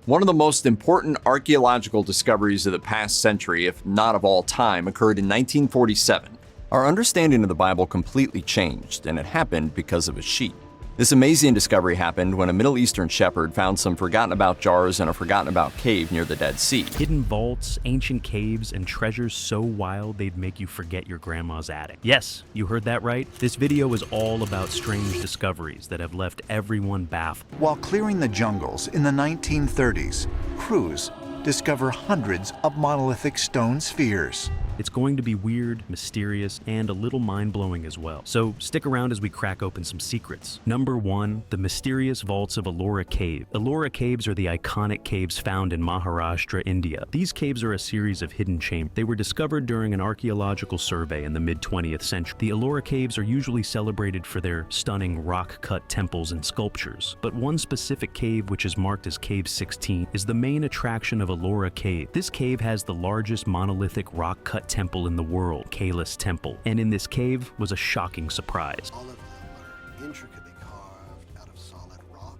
One of the most important archaeological discoveries of the past century, if not of all time, occurred in 1947. Our understanding of the Bible completely changed, and it happened because of a sheep. This amazing discovery happened when a Middle Eastern shepherd found some forgotten-about jars in a forgotten-about cave near the Dead Sea. Hidden vaults, ancient caves, and treasures so wild they'd make you forget your grandma's attic. Yes, you heard that right. This video is all about strange discoveries that have left everyone baffled. While clearing the jungles in the 1930s, crews discover hundreds of monolithic stone spheres. It's going to be weird, mysterious, and a little mind-blowing as well. So stick around as we crack open some secrets. Number 1, the mysterious vaults of Ellora Cave. Ellora Caves are the iconic caves found in Maharashtra, India. These caves are a series of hidden chambers. They were discovered during an archaeological survey in the mid-20th century. The Ellora Caves are usually celebrated for their stunning rock-cut temples and sculptures. But one specific cave, which is marked as Cave 16, is the main attraction of Ellora Cave. This cave has the largest monolithic rock-cut temple in the world, Kailas Temple. And in this cave was a shocking surprise. All of them are intricately carved out of solid rock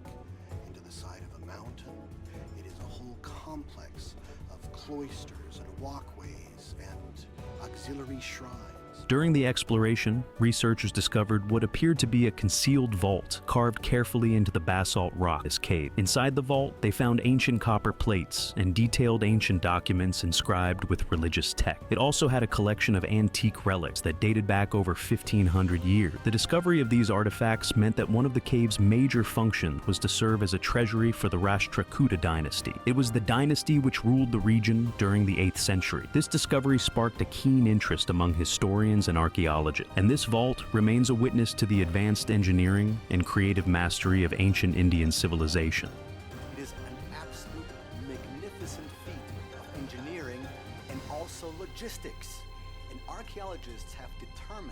into the side of a mountain. It is a whole complex of cloisters and walkways and auxiliary shrines. During the exploration, researchers discovered what appeared to be a concealed vault carved carefully into the basalt rock of this cave. Inside the vault, they found ancient copper plates and detailed ancient documents inscribed with religious text. It also had a collection of antique relics that dated back over 1,500 years. The discovery of these artifacts meant that one of the cave's major functions was to serve as a treasury for the Rashtrakuta dynasty. It was the dynasty which ruled the region during the 8th century. This discovery sparked a keen interest among historians and archaeologists, and this vault remains a witness to the advanced engineering and creative mastery of ancient Indian civilization. It is an absolute magnificent feat of engineering and also logistics. And archaeologists have determined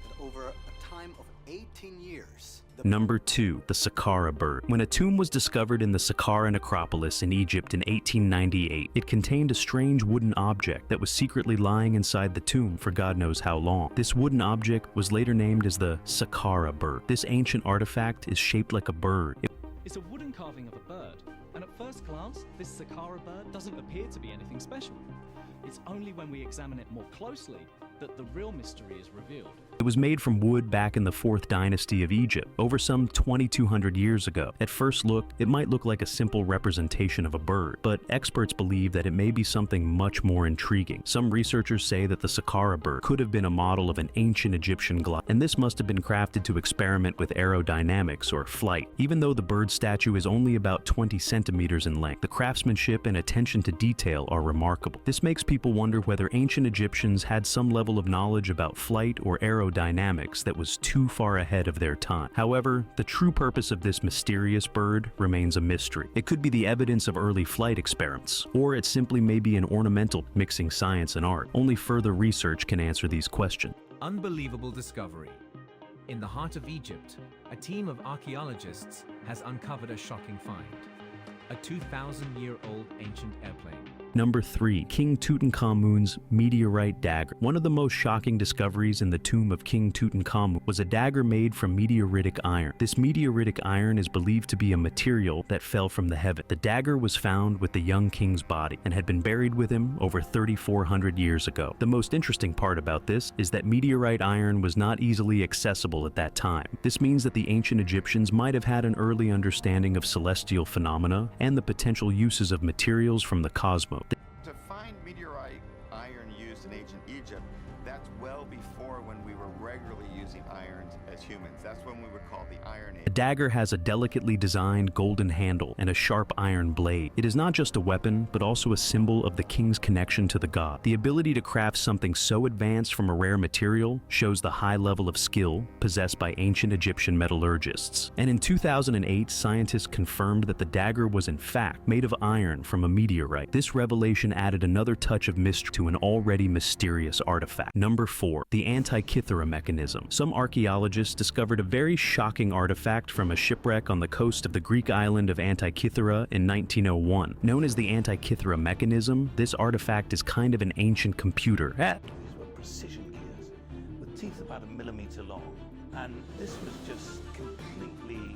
that over a time of 18 years, Number 2, the Saqqara bird. When a tomb was discovered in the Saqqara necropolis in Egypt in 1898, it contained a strange wooden object that was secretly lying inside the tomb for God knows how long. This wooden object was later named as the Saqqara bird. This ancient artifact is shaped like a bird. It's a wooden carving of a bird, and at first glance, this Saqqara bird doesn't appear to be anything special. It's only when we examine it more closely that the real mystery is revealed. It was made from wood back in the 4th dynasty of Egypt, over some 2,200 years ago. At first look, it might look like a simple representation of a bird, but experts believe that it may be something much more intriguing. Some researchers say that the Saqqara bird could have been a model of an ancient Egyptian glider, and this must have been crafted to experiment with aerodynamics or flight. Even though the bird statue is only about 20 centimeters in length, the craftsmanship and attention to detail are remarkable. This makes people wonder whether ancient Egyptians had some level of knowledge about flight or aerodynamics that was too far ahead of their time. However, the true purpose of this mysterious bird remains a mystery. It could be the evidence of early flight experiments, or it simply may be an ornamental mixing science and art. Only further research can answer these questions. Unbelievable discovery. In the heart of Egypt, a team of archaeologists has uncovered a shocking find: a 2,000-year-old ancient airplane. Number 3, King Tutankhamun's meteorite dagger. One of the most shocking discoveries in the tomb of King Tutankhamun was a dagger made from meteoritic iron. This meteoritic iron is believed to be a material that fell from the heaven. The dagger was found with the young king's body and had been buried with him over 3,400 years ago. The most interesting part about this is that meteorite iron was not easily accessible at that time. This means that the ancient Egyptians might have had an early understanding of celestial phenomena and the potential uses of materials from the cosmos. To find meteorite iron used in ancient Egypt, that's well before when we were regularly using irons as humans. That's when we would call the Iron Age. The dagger has a delicately designed golden handle and a sharp iron blade. It is not just a weapon, but also a symbol of the king's connection to the god. The ability to craft something so advanced from a rare material shows the high level of skill possessed by ancient Egyptian metallurgists. And in 2008, scientists confirmed that the dagger was in fact made of iron from a meteorite. This revelation added another touch of mystery to an already mysterious artifact. Number 4, the Antikythera mechanism. Some archaeologists discovered a very shocking artifact from a shipwreck on the coast of the Greek island of Antikythera in 1901. Known as the Antikythera mechanism, this artifact is kind of an ancient computer. These were precision gears with teeth about 1 millimeter long, and this was just completely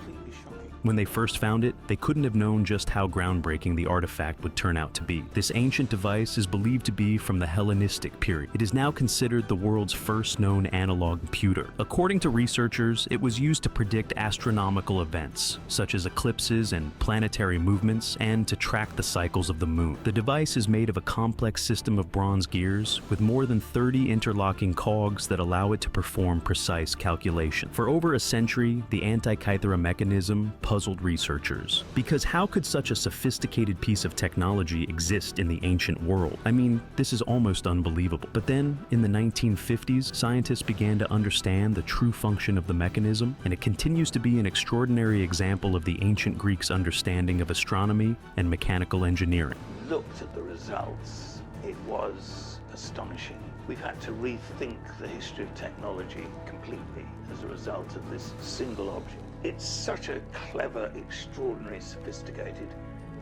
completely shocking. When they first found it, they couldn't have known just how groundbreaking the artifact would turn out to be. This ancient device is believed to be from the Hellenistic period. It is now considered the world's first known analog computer. According to researchers, it was used to predict astronomical events, such as eclipses and planetary movements, and to track the cycles of the moon. The device is made of a complex system of bronze gears with more than 30 interlocking cogs that allow it to perform precise calculation. For over a century, the Antikythera mechanism puzzled researchers. Because how could such a sophisticated piece of technology exist in the ancient world? I mean, this is almost unbelievable. But then, in the 1950s, scientists began to understand the true function of the mechanism, and it continues to be an extraordinary example of the ancient Greeks' understanding of astronomy and mechanical engineering. Looked at the results, it was astonishing. We've had to rethink the history of technology completely as a result of this single object. It's such a clever, extraordinary, sophisticated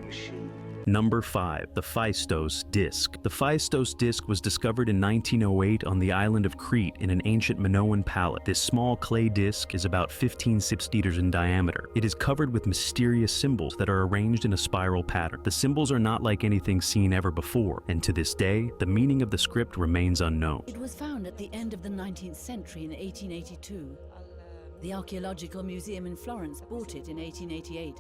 machine. Number 5. The Phaistos Disk. The Phaistos Disk was discovered in 1908 on the island of Crete in an ancient Minoan pallet. This small clay disk is about 15 centimeters in diameter. It is covered with mysterious symbols that are arranged in a spiral pattern. The symbols are not like anything seen ever before, and to this day, the meaning of the script remains unknown. It was found at the end of the 19th century in 1882. The Archaeological Museum in Florence bought it in 1888.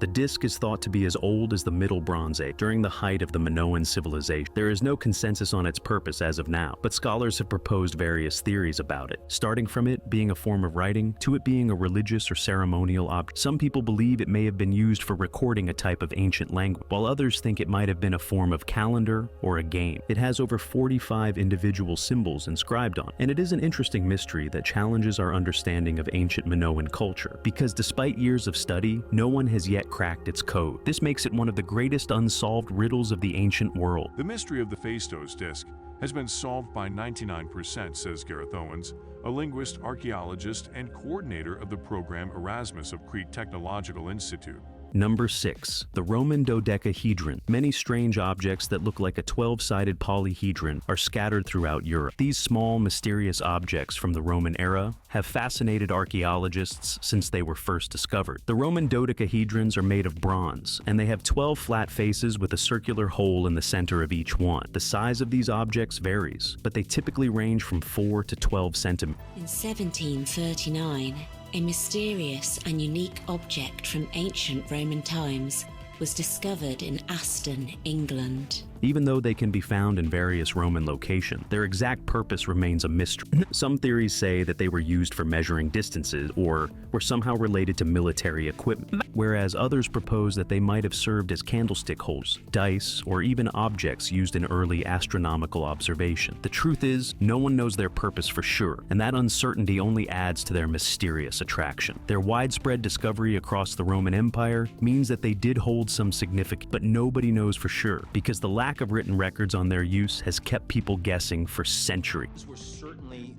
The disk is thought to be as old as the Middle Bronze Age, during the height of the Minoan civilization. There is no consensus on its purpose as of now, but scholars have proposed various theories about it, starting from it being a form of writing to it being a religious or ceremonial object. Some people believe it may have been used for recording a type of ancient language, while others think it might have been a form of calendar or a game. It has over 45 individual symbols inscribed on it, and it is an interesting mystery that challenges our understanding of ancient Minoan culture, because despite years of study, no one has yet cracked its code. This makes it one of the greatest unsolved riddles of the ancient world. The mystery of the Phaistos disk has been solved by 99%, says Gareth Owens, a linguist, archaeologist, and coordinator of the program Erasmus of Crete Technological Institute. Number 6. The Roman dodecahedron. Many strange objects that look like a 12-sided polyhedron are scattered throughout Europe. These small, mysterious objects from the Roman era have fascinated archaeologists since they were first discovered. The Roman dodecahedrons are made of bronze, and they have 12 flat faces with a circular hole in the center of each one. The size of these objects varies, but they typically range from 4 to 12 centimeters. In 1739, a mysterious and unique object from ancient Roman times was discovered in Aston, England. Even though they can be found in various Roman locations, their exact purpose remains a mystery. Some theories say that they were used for measuring distances or were somehow related to military equipment, whereas others propose that they might have served as candlestick holders, dice, or even objects used in early astronomical observation. The truth is, no one knows their purpose for sure, and that uncertainty only adds to their mysterious attraction. Their widespread discovery across the Roman Empire means that they did hold some significance, but nobody knows for sure, because the lack of written records on their use has kept people guessing for centuries. Were certainly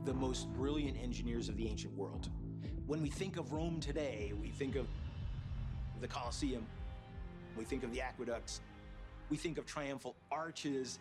the most brilliant engineers of the ancient world. When we think of Rome today, we think of the Colosseum, we think of the aqueducts, we think of triumphal arches.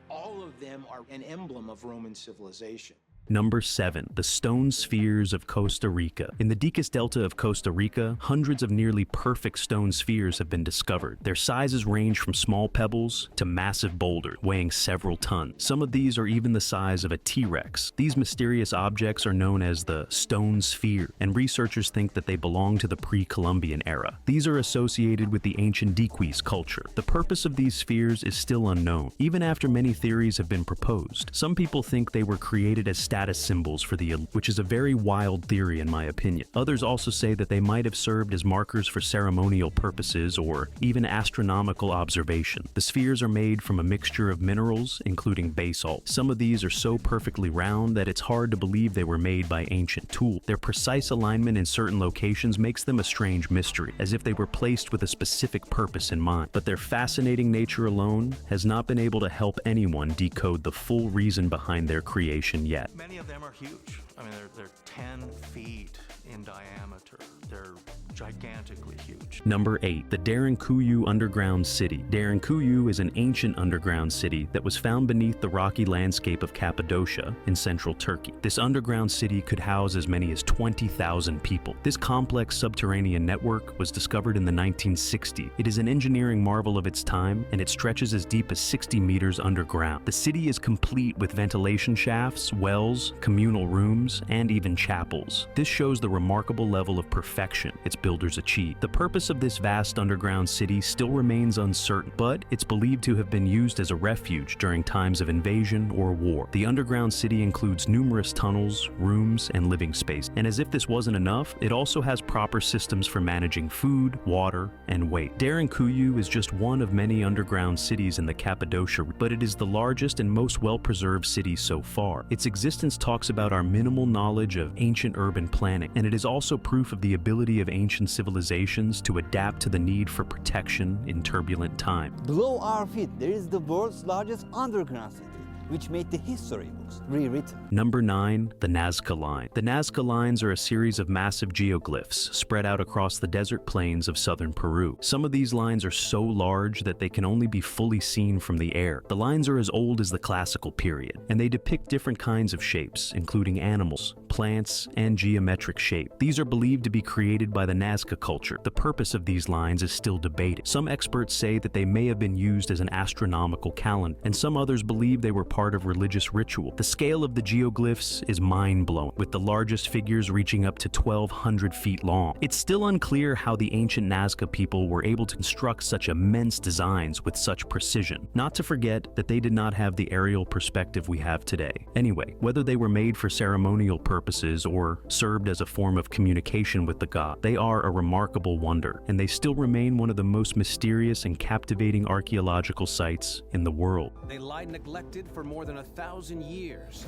All of them are an emblem of Roman civilization. Number 7. The Stone Spheres of Costa Rica. In the Decus Delta of Costa Rica, hundreds of nearly perfect stone spheres have been discovered. Their sizes range from small pebbles to massive boulders, weighing several tons. Some of these are even the size of a T-Rex. These mysterious objects are known as the Stone Sphere, and researchers think that they belong to the pre-Columbian era. These are associated with the ancient Dequis culture. The purpose of these spheres is still unknown, even after many theories have been proposed. Some people think they were created as status symbols for the elite, which is a very wild theory in my opinion. Others also say that they might have served as markers for ceremonial purposes or even astronomical observation. The spheres are made from a mixture of minerals, including basalt. Some of these are so perfectly round that it's hard to believe they were made by ancient tools. Their precise alignment in certain locations makes them a strange mystery, as if they were placed with a specific purpose in mind. But their fascinating nature alone has not been able to help anyone decode the full reason behind their creation yet. Many of them are huge. I mean, they're 10 feet in diameter. They're gigantically huge. Number 8. The Derinkuyu Underground City. Derinkuyu is an ancient underground city that was found beneath the rocky landscape of Cappadocia in central Turkey. This underground city could house as many as 20,000 people. This complex subterranean network was discovered in the 1960s. It is an engineering marvel of its time, and it stretches as deep as 60 meters underground. The city is complete with ventilation shafts, wells, communal rooms, and even chapels. This shows the remarkable level of perfection its builders achieved. The purpose of this vast underground city still remains uncertain, but it's believed to have been used as a refuge during times of invasion or war. The underground city includes numerous tunnels, rooms, and living space. And as if this wasn't enough, it also has proper systems for managing food, water, and weight. Derinkuyu is just one of many underground cities in the Cappadocia, but it is the largest and most well-preserved city so far. Its existence talks about our minimal knowledge of ancient urban planning, and it is also proof of the ability of ancient civilizations to adapt to the need for protection in turbulent times. Below our feet, there is the world's largest underground city, which made the history books rewritten. Number 9. The Nazca Line. The Nazca Lines are a series of massive geoglyphs spread out across the desert plains of southern Peru. Some of these lines are so large that they can only be fully seen from the air. The lines are as old as the classical period, and they depict different kinds of shapes, including animals, plants, and geometric shape. These are believed to be created by the Nazca culture. The purpose of these lines is still debated. Some experts say that they may have been used as an astronomical calendar, and some others believe they were part of religious ritual. The scale of the geoglyphs is mind-blowing, with the largest figures reaching up to 1,200 feet long. It's still unclear how the ancient Nazca people were able to construct such immense designs with such precision. Not to forget that they did not have the aerial perspective we have today. Anyway, whether they were made for ceremonial purposes or served as a form of communication with the god, they are a remarkable wonder, and they still remain one of the most mysterious and captivating archaeological sites in the world. They lie neglected for more than 1,000 years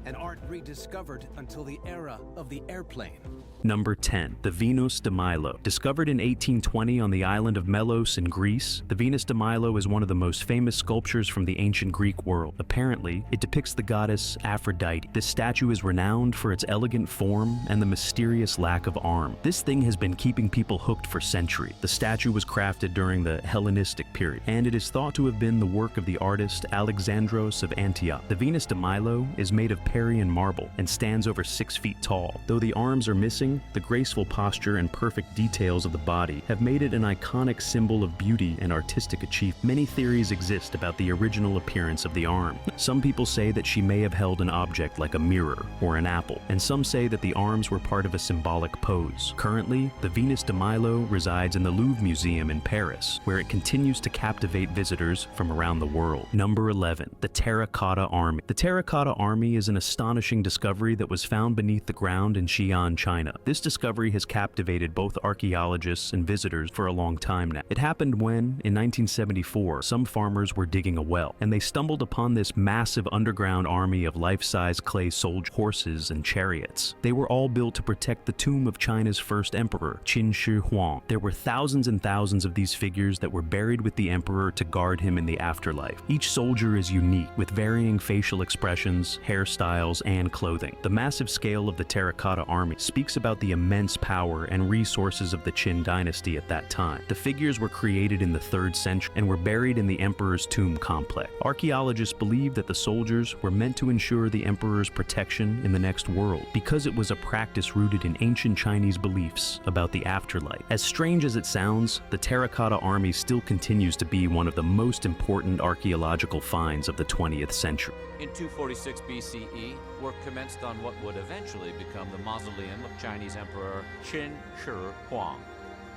and aren't rediscovered until the era of the airplane. Number 10. The Venus de Milo. Discovered in 1820 on the island of Melos in Greece, the Venus de Milo is one of the most famous sculptures from the ancient Greek world. Apparently, it depicts the goddess Aphrodite. This statue is renowned for its elegant form and the mysterious lack of arm. This thing has been keeping people hooked for centuries. The statue was crafted during the Hellenistic period, and it is thought to have been the work of the artist Alexandros of Antioch. The Venus de Milo is made of Parian marble and stands over 6 feet tall. Though the arms are missing, the graceful posture and perfect details of the body have made it an iconic symbol of beauty and artistic achievement. Many theories exist about the original appearance of the arm. Some people say that she may have held an object like a mirror or an apple, and some say that the arms were part of a symbolic pose. Currently, the Venus de Milo resides in the Louvre Museum in Paris, where it continues to captivate visitors from around the world. Number 11. The Terracotta Army. The Terracotta Army is an astonishing discovery that was found beneath the ground in Xi'an, China. This discovery has captivated both archaeologists and visitors for a long time now. It happened when, in 1974, some farmers were digging a well, and they stumbled upon this massive underground army of life-size clay soldier horses and chariots. They were all built to protect the tomb of China's first emperor, Qin Shi Huang. There were thousands and thousands of these figures that were buried with the emperor to guard him in the afterlife. Each soldier is unique, with varying facial expressions, hairstyles, and clothing. The massive scale of the Terracotta Army speaks about the immense power and resources of the Qin dynasty at that time. The figures were created in the 3rd century and were buried in the emperor's tomb complex. Archaeologists believe that the soldiers were meant to ensure the emperor's protection in the next world, because it was a practice rooted in ancient Chinese beliefs about the afterlife. As strange as it sounds, the Terracotta Army still continues to be one of the most important archaeological finds of the 20th century. In 246 BCE, work commenced on what would eventually become the mausoleum of Chinese Emperor Qin Shi Huang.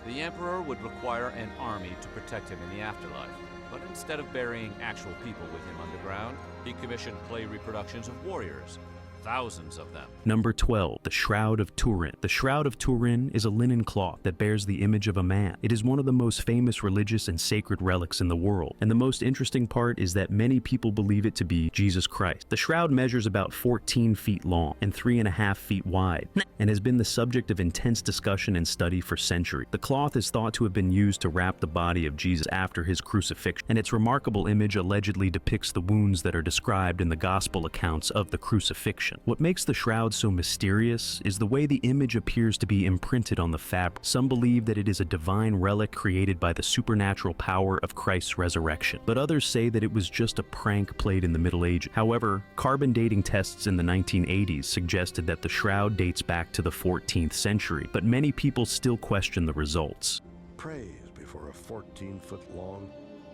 The emperor would require an army to protect him in the afterlife, but instead of burying actual people with him underground, he commissioned clay reproductions of warriors, thousands of them. Number 12. The Shroud of Turin. The Shroud of Turin is a linen cloth that bears the image of a man. It is one of the most famous religious and sacred relics in the world, and the most interesting part is that many people believe it to be Jesus Christ. The shroud measures about 14 feet long and 3.5 feet wide, and has been the subject of intense discussion and study for centuries. The cloth is thought to have been used to wrap the body of Jesus after his crucifixion, and its remarkable image allegedly depicts the wounds that are described in the gospel accounts of the crucifixion. resurrection. What makes the shroud so mysterious is the way the image appears to be imprinted on the fabric. Some believe that it is a divine relic created by the supernatural power of Christ's resurrection, but others say that it was just a prank played in the Middle Ages. However, carbon dating tests in the 1980s suggested that the shroud dates back to the 14th century, but many people still question the results. Praise before a 14-foot-long,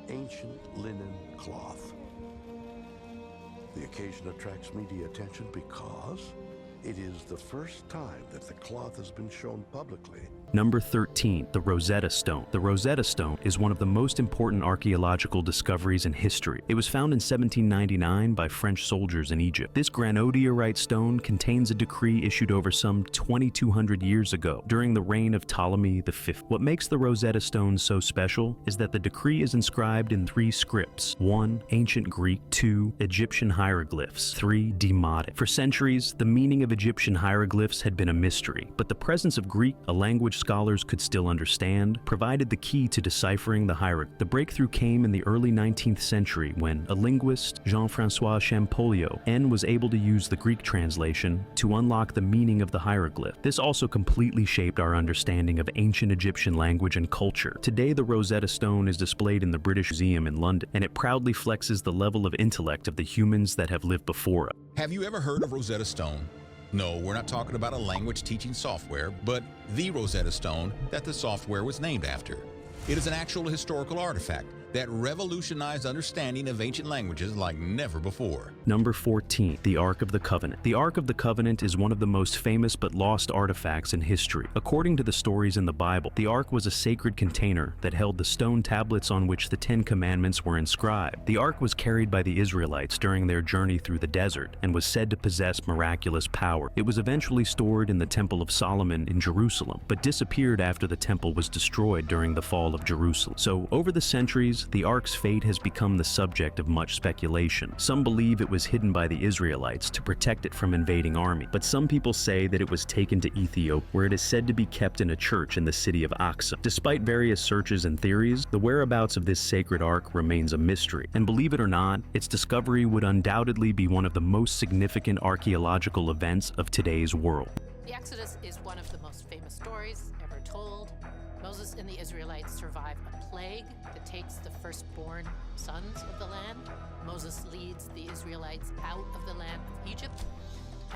ancient linen cloth. The occasion attracts media attention because it is the first time that the cloth has been shown publicly. Number 13, the Rosetta Stone. The Rosetta Stone is one of the most important archaeological discoveries in history. It was found in 1799 by French soldiers in Egypt. This granodiorite stone contains a decree issued over some 2,200 years ago during the reign of Ptolemy V. What makes the Rosetta Stone so special is that the decree is inscribed in 3 scripts. 1, ancient Greek. 2, Egyptian hieroglyphs. 3, Demotic. For centuries, the meaning of Egyptian hieroglyphs had been a mystery, but the presence of Greek, a language scholars could still understand, provided the key to deciphering the hieroglyphs. The breakthrough came in the early 19th century when a linguist, Jean-François Champollion, was able to use the Greek translation to unlock the meaning of the hieroglyph. This also completely shaped our understanding of ancient Egyptian language and culture. Today, the Rosetta Stone is displayed in the British Museum in London, and it proudly flexes the level of intellect of the humans that have lived before us. Have you ever heard of Rosetta Stone? No, we're not talking about a language teaching software, but the Rosetta Stone that the software was named after. It is an actual historical artifact that revolutionized understanding of ancient languages like never before. Number 14, the Ark of the Covenant. The Ark of the Covenant is one of the most famous but lost artifacts in history. According to the stories in the Bible, the Ark was a sacred container that held the stone tablets on which the 10 Commandments were inscribed. The Ark was carried by the Israelites during their journey through the desert and was said to possess miraculous power. It was eventually stored in the Temple of Solomon in Jerusalem, but disappeared after the temple was destroyed during the fall of Jerusalem. So, over the centuries, the Ark's fate has become the subject of much speculation. Some believe it was hidden by the Israelites to protect it from invading army, but some people say that it was taken to Ethiopia, where it is said to be kept in a church in the city of Aksum. Despite various searches and theories, the whereabouts of this sacred Ark remains a mystery, and believe it or not, its discovery would undoubtedly be one of the most significant archaeological events of today's world. The Exodus is one of the most famous stories ever told. Moses and the Israelites survive a plague that takes the firstborn sons of the land. Moses leads the Israelites out of the land of Egypt,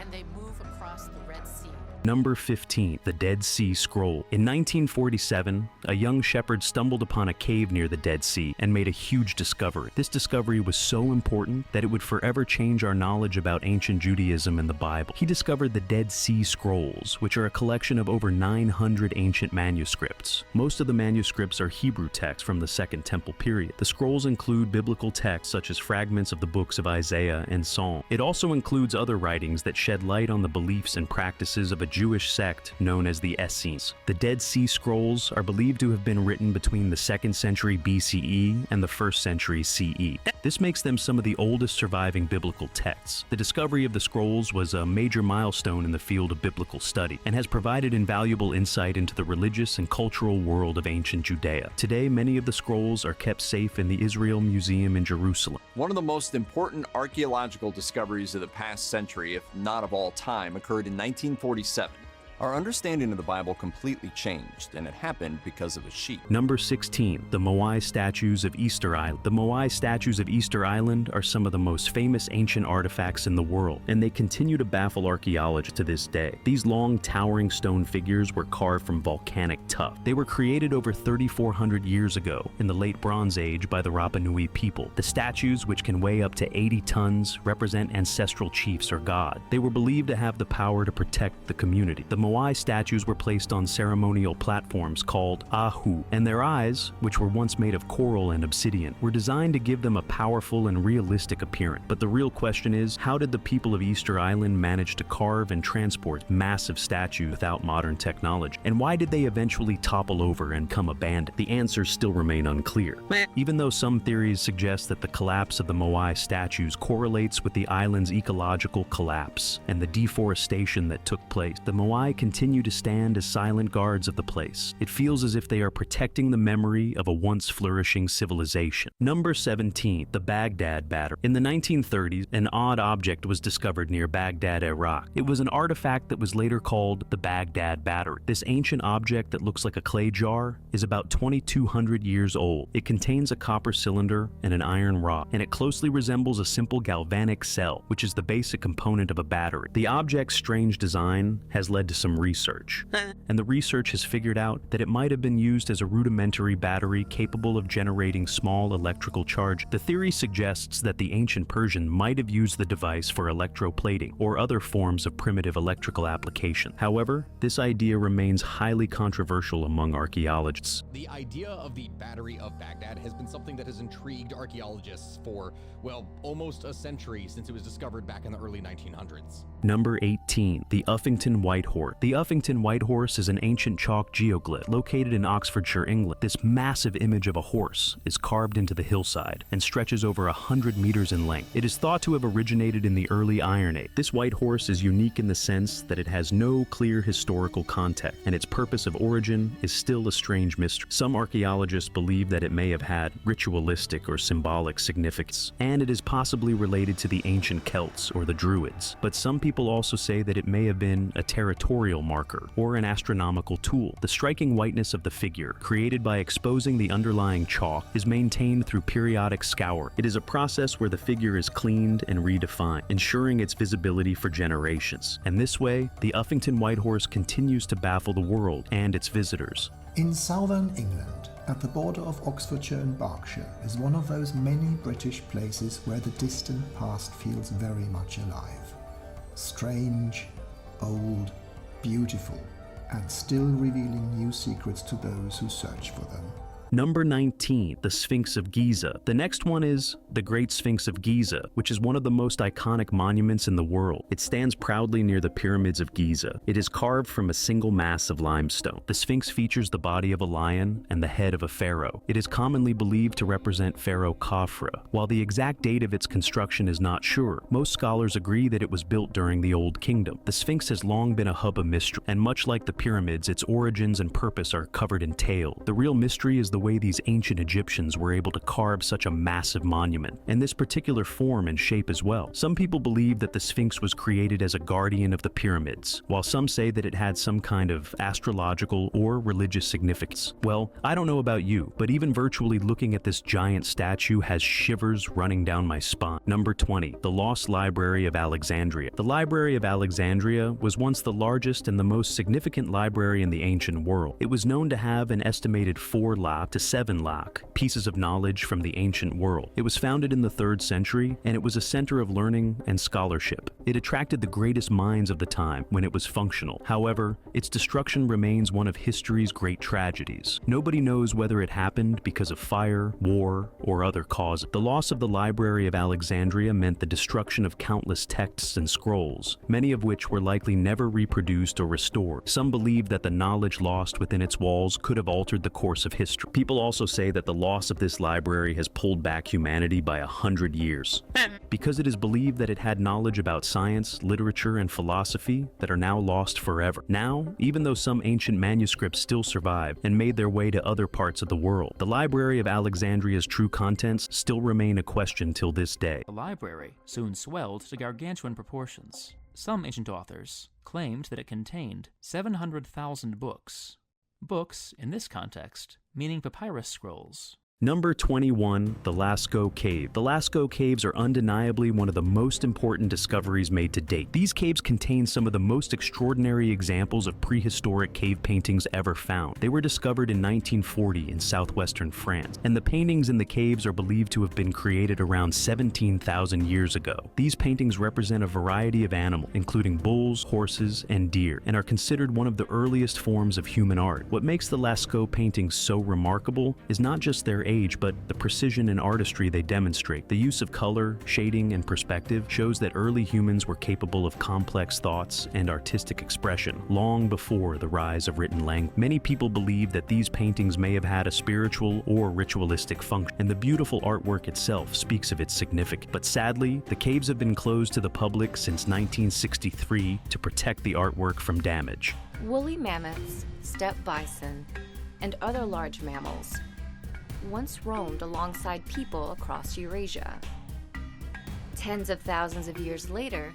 and they move across the Red Sea. Number 15, the Dead Sea Scroll. In 1947, a young shepherd stumbled upon a cave near the Dead Sea and made a huge discovery. This discovery was so important that it would forever change our knowledge about ancient Judaism and the Bible. He discovered the Dead Sea Scrolls, which are a collection of over 900 ancient manuscripts. Most of the manuscripts are Hebrew texts from the Second Temple period. The scrolls include biblical texts such as fragments of the books of Isaiah and Psalm. It also includes other writings that shed light on the beliefs and practices of a Jewish sect known as the Essenes. The Dead Sea Scrolls are believed to have been written between the 2nd century BCE and the 1st century CE. This makes them some of the oldest surviving biblical texts. The discovery of the scrolls was a major milestone in the field of biblical study and has provided invaluable insight into the religious and cultural world of ancient Judea. Today, many of the scrolls are kept safe in the Israel Museum in Jerusalem. One of the most important archaeological discoveries of the past century, if not of all time, occurred in 1947. Our understanding of the Bible completely changed, and it happened because of a sheep. Number 16, the Moai statues of Easter Island. The Moai statues of Easter Island are some of the most famous ancient artifacts in the world, and they continue to baffle archaeologists to this day. These long, towering stone figures were carved from volcanic tuff. They were created over 3,400 years ago in the late Bronze Age by the Rapa Nui people. The statues, which can weigh up to 80 tons, represent ancestral chiefs or gods. They were believed to have the power to protect the community. The Moai statues were placed on ceremonial platforms called ahu, and their eyes, which were once made of coral and obsidian, were designed to give them a powerful and realistic appearance. But the real question is, how did the people of Easter Island manage to carve and transport massive statues without modern technology? And why did they eventually topple over and come abandoned? The answers still remain unclear. Even though some theories suggest that the collapse of the Moai statues correlates with the island's ecological collapse and the deforestation that took place, the Moai continue to stand as silent guards of the place. It feels as if they are protecting the memory of a once flourishing civilization. Number 17, the Baghdad Battery. In the 1930s, an odd object was discovered near Baghdad, Iraq. It was an artifact that was later called the Baghdad Battery. This ancient object that looks like a clay jar is about 2,200 years old. It contains a copper cylinder and an iron rod, and it closely resembles a simple galvanic cell, which is the basic component of a battery. The object's strange design has led to some research, and the research has figured out that it might have been used as a rudimentary battery capable of generating small electrical charge. The theory suggests that the ancient Persian might have used the device for electroplating or other forms of primitive electrical application. However, this idea remains highly controversial among archaeologists. The idea of the Battery of Baghdad has been something that has intrigued archaeologists for, well, almost a century since it was discovered back in the early 1900s. Number 18, the Uffington White Horse. The Uffington White Horse is an ancient chalk geoglyph located in Oxfordshire, England. This massive image of a horse is carved into the hillside and stretches over 100 meters in length. It is thought to have originated in the early Iron Age. This white horse is unique in the sense that it has no clear historical context, and its purpose of origin is still a strange mystery. Some archaeologists believe that it may have had ritualistic or symbolic significance, and it is possibly related to the ancient Celts or the Druids. But some people also say that it may have been a territorial marker or an astronomical tool. The striking whiteness of the figure, created by exposing the underlying chalk, is maintained through periodic scour. It is a process where the figure is cleaned and redefined, ensuring its visibility for generations. And this way, the Uffington White Horse continues to baffle the world and its visitors. In southern England, at the border of Oxfordshire and Berkshire, is one of those many British places where the distant past feels very much alive. Strange, old, beautiful, and still revealing new secrets to those who search for them. Number 19, the Sphinx of Giza. The next one is the Great Sphinx of Giza, which is one of the most iconic monuments in the world. It stands proudly near the pyramids of Giza. It is carved from a single mass of limestone. The Sphinx features the body of a lion and the head of a pharaoh. It is commonly believed to represent Pharaoh Khafre. While the exact date of its construction is not sure, most scholars agree that it was built during the Old Kingdom. The Sphinx has long been a hub of mystery, and much like the pyramids, its origins and purpose are covered in tale. The real mystery is the way these ancient Egyptians were able to carve such a massive monument, and this particular form and shape as well. Some people believe that the Sphinx was created as a guardian of the pyramids, while some say that it had some kind of astrological or religious significance. Well, I don't know about you, but even virtually looking at this giant statue has shivers running down my spine. Number 20, the Lost Library of Alexandria. The Library of Alexandria was once the largest and the most significant library in the ancient world. It was known to have an estimated 4 lakh to 7 lakh pieces of knowledge from the ancient world. It was founded in the 3rd century, and it was a center of learning and scholarship. It attracted the greatest minds of the time when it was functional. However, its destruction remains one of history's great tragedies. Nobody knows whether it happened because of fire, war, or other causes. The loss of the Library of Alexandria meant the destruction of countless texts and scrolls, many of which were likely never reproduced or restored. Some believe that the knowledge lost within its walls could have altered the course of history. People also say that the loss of this library has pulled back humanity by 100 years, because it is believed that it had knowledge about science, literature, and philosophy that are now lost forever. Now, even though some ancient manuscripts still survive and made their way to other parts of the world, the Library of Alexandria's true contents still remain a question till this day. The library soon swelled to gargantuan proportions. Some ancient authors claimed that it contained 700,000 books. Books, in this context, meaning papyrus scrolls. Number 21, the Lascaux Cave. The Lascaux Caves are undeniably one of the most important discoveries made to date. These caves contain some of the most extraordinary examples of prehistoric cave paintings ever found. They were discovered in 1940 in southwestern France, and the paintings in the caves are believed to have been created around 17,000 years ago. These paintings represent a variety of animals, including bulls, horses, and deer, and are considered one of the earliest forms of human art. What makes the Lascaux paintings so remarkable is not just their their age, but the precision and artistry they demonstrate. The use of color, shading, and perspective shows that early humans were capable of complex thoughts and artistic expression long before the rise of written language. Many people believe that these paintings may have had a spiritual or ritualistic function, and the beautiful artwork itself speaks of its significance. But sadly, the caves have been closed to the public since 1963 to protect the artwork from damage. Woolly mammoths, steppe bison, and other large mammals once roamed alongside people across Eurasia. Tens of thousands of years later,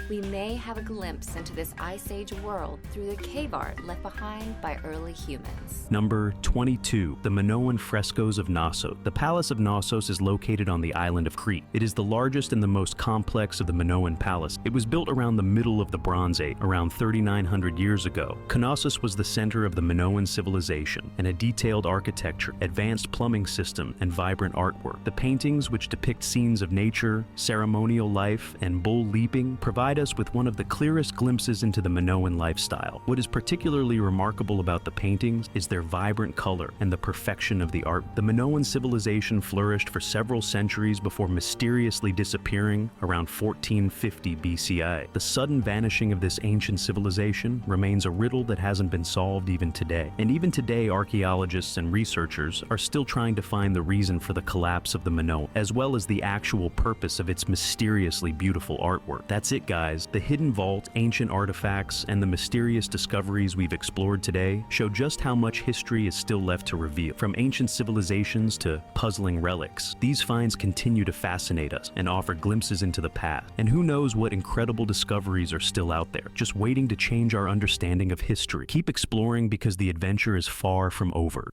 we may have a glimpse into this Ice Age world through the cave art left behind by early humans. Number 22. The Minoan frescoes of Knossos. The Palace of Knossos is located on the island of Crete. It is the largest and the most complex of the Minoan palaces. It was built around the middle of the Bronze Age, around 3,900 years ago. Knossos was the center of the Minoan civilization, and a detailed architecture, advanced plumbing system, and vibrant artwork. The paintings, which depict scenes of nature, ceremonial life, and bull leaping, provide us with one of the clearest glimpses into the Minoan lifestyle. What is particularly remarkable about the paintings is their vibrant color and the perfection of the art. The Minoan civilization flourished for several centuries before mysteriously disappearing around 1450 BCI. The sudden vanishing of this ancient civilization remains a riddle that hasn't been solved even today. And even today, archaeologists and researchers are still trying to find the reason for the collapse of the Minoan, as well as the actual purpose of its mysteriously beautiful artwork. That's it, guys. The hidden vault, ancient artifacts, and the mysterious discoveries we've explored today show just how much history is still left to reveal. From ancient civilizations to puzzling relics, these finds continue to fascinate us and offer glimpses into the past. And who knows what incredible discoveries are still out there, just waiting to change our understanding of history. Keep exploring because the adventure is far from over.